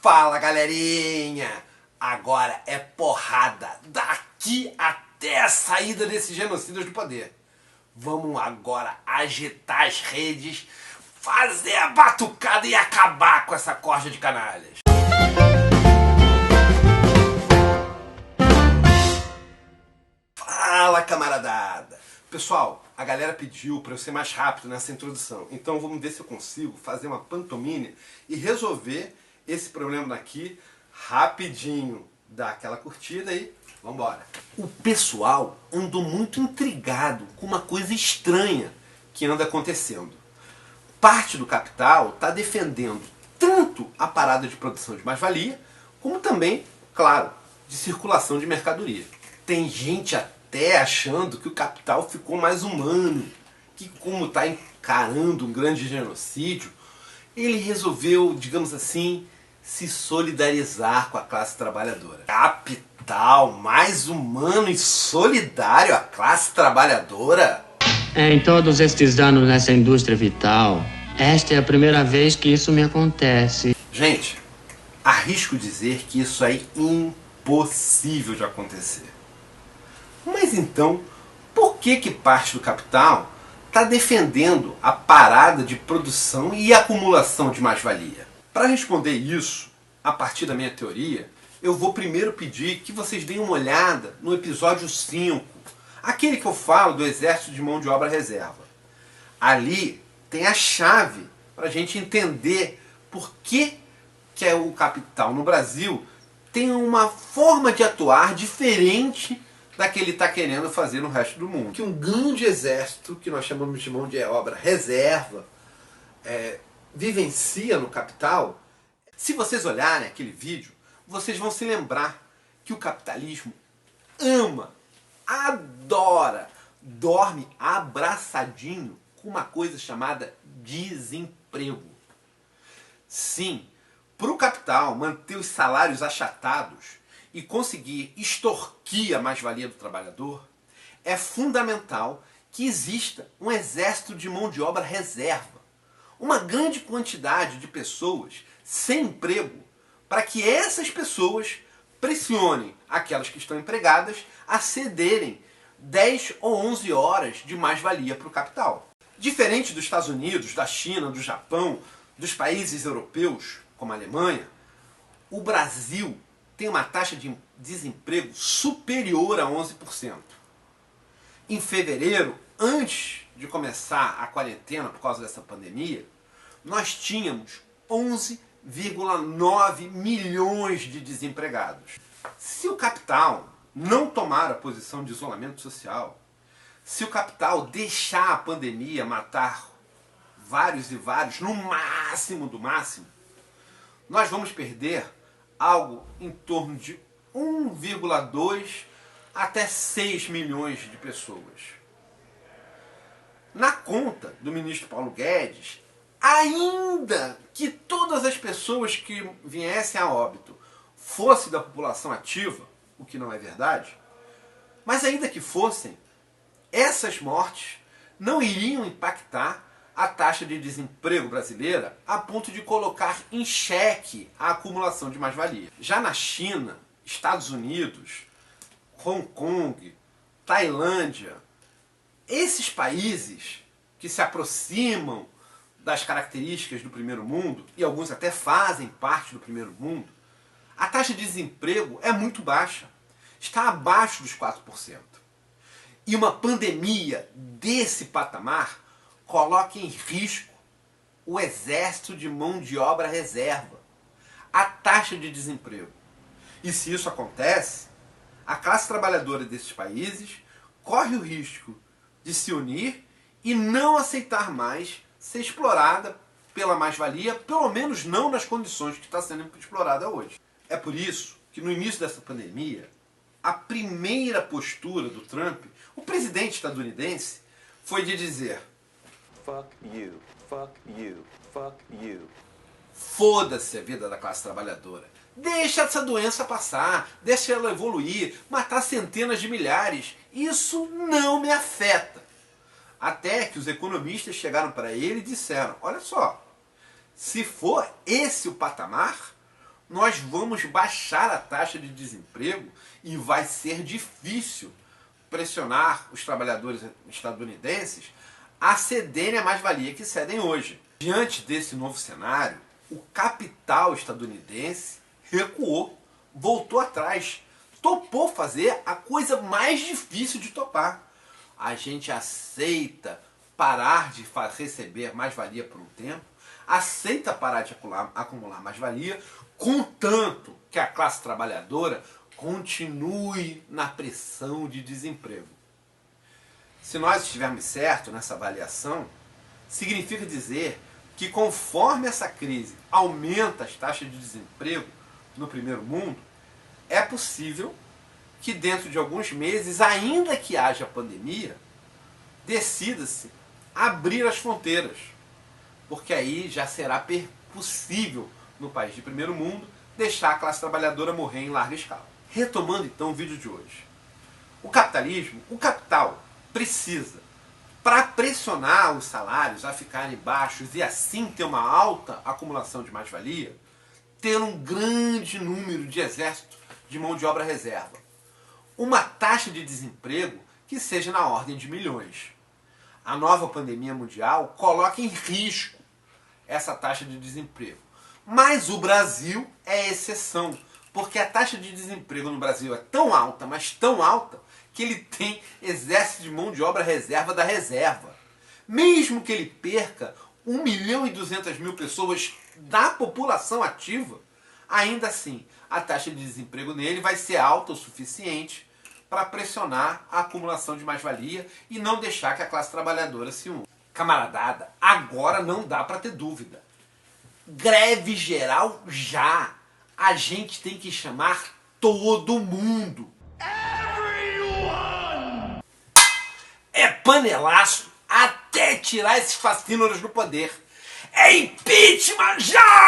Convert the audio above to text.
Fala, galerinha! Agora é porrada daqui até a saída desses genocidas do poder. Vamos agora agitar as redes, fazer a batucada e acabar com essa corja de canalhas. Fala, camaradada! Pessoal, a galera pediu para eu ser mais rápido nessa introdução, então vamos ver se eu consigo fazer uma pantomima e resolver esse problema daqui rapidinho. Dá aquela curtida aí, vambora. O pessoal andou muito intrigado com uma coisa estranha que anda acontecendo. Parte do capital está defendendo tanto a parada de produção de mais-valia, como também, claro, de circulação de mercadoria. Tem gente até achando que o capital ficou mais humano, que como está encarando um grande genocídio, ele resolveu, digamos assim, se solidarizar com a classe trabalhadora. Capital mais humano e solidário à classe trabalhadora? Em todos estes anos nessa indústria vital, esta é a primeira vez que isso me acontece. Gente, arrisco dizer que isso é impossível de acontecer. Mas então, por que parte do capital está defendendo a parada de produção e acumulação de mais-valia? Para responder isso, a partir da minha teoria, eu vou primeiro pedir que vocês deem uma olhada no episódio 5, aquele que eu falo do exército de mão de obra reserva. Ali tem a chave para a gente entender por que o capital no Brasil tem uma forma de atuar diferente da que ele está querendo fazer no resto do mundo. Que um grande exército, que nós chamamos de mão de obra reserva, vivencia no capital. Se vocês olharem aquele vídeo, vocês vão se lembrar que o capitalismo ama, adora, dorme abraçadinho com uma coisa chamada desemprego. Sim, para o capital manter os salários achatados e conseguir extorquir a mais-valia do trabalhador, é fundamental que exista um exército de mão de obra reserva. Uma grande quantidade de pessoas sem emprego, para que essas pessoas pressionem aquelas que estão empregadas a cederem 10 ou 11 horas de mais-valia para o capital. Diferente dos Estados Unidos, da China, do Japão, dos países europeus, como a Alemanha, o Brasil tem uma taxa de desemprego superior a 11%. Em fevereiro, antes de começar a quarentena por causa dessa pandemia, nós tínhamos 11,9 milhões de desempregados. Se o capital não tomar a posição de isolamento social, se o capital deixar a pandemia matar vários e vários, no máximo do máximo, nós vamos perder algo em torno de 1,2 até 6 milhões de pessoas. Na conta do ministro Paulo Guedes, ainda que todas as pessoas que viessem a óbito fossem da população ativa, o que não é verdade, mas ainda que fossem, essas mortes não iriam impactar a taxa de desemprego brasileira a ponto de colocar em xeque a acumulação de mais-valia. Já na China, Estados Unidos, Hong Kong, Tailândia, esses países que se aproximam das características do primeiro mundo, e alguns até fazem parte do primeiro mundo, a taxa de desemprego é muito baixa, está abaixo dos 4%. E uma pandemia desse patamar coloca em risco o exército de mão de obra reserva, a taxa de desemprego. E se isso acontece, a classe trabalhadora desses países corre o risco de se unir e não aceitar mais ser explorada pela mais-valia, pelo menos não nas condições que está sendo explorada hoje. É por isso que no início dessa pandemia, a primeira postura do Trump, o presidente estadunidense, foi de dizer: fuck you, fuck you, fuck you. Foda-se a vida da classe trabalhadora. Deixa essa doença passar, deixa ela evoluir, matar centenas de milhares. Isso não me afeta. Até que os economistas chegaram para ele e disseram: olha só, se for esse o patamar, nós vamos baixar a taxa de desemprego e vai ser difícil pressionar os trabalhadores estadunidenses a cederem a mais-valia que cedem hoje. Diante desse novo cenário, o capital estadunidense recuou, voltou atrás, topou fazer a coisa mais difícil de topar. A gente aceita parar de receber mais-valia por um tempo, aceita parar de acumular mais-valia, contanto que a classe trabalhadora continue na pressão de desemprego. Se nós estivermos certos nessa avaliação, significa dizer que conforme essa crise aumenta as taxas de desemprego no primeiro mundo, é possível que dentro de alguns meses, ainda que haja pandemia, decida-se abrir as fronteiras, porque aí já será possível no país de primeiro mundo deixar a classe trabalhadora morrer em larga escala. Retomando então o vídeo de hoje. O capitalismo, o capital, precisa, para pressionar os salários a ficarem baixos e assim ter uma alta acumulação de mais-valia, ter um grande número de exército de mão de obra reserva. Uma taxa de desemprego que seja na ordem de milhões. A nova pandemia mundial coloca em risco essa taxa de desemprego. Mas o Brasil é exceção, porque a taxa de desemprego no Brasil é tão alta, mas tão alta, que ele tem exército de mão de obra reserva da reserva. Mesmo que ele perca 1.200.000 pessoas da população ativa, ainda assim a taxa de desemprego nele vai ser alta o suficiente para pressionar a acumulação de mais-valia e não deixar que a classe trabalhadora se una. Camaradada, agora não dá para ter dúvida. Greve geral já. A gente tem que chamar todo mundo. Everyone! É panelaço até tirar esses fascínoros do poder. É impeachment já!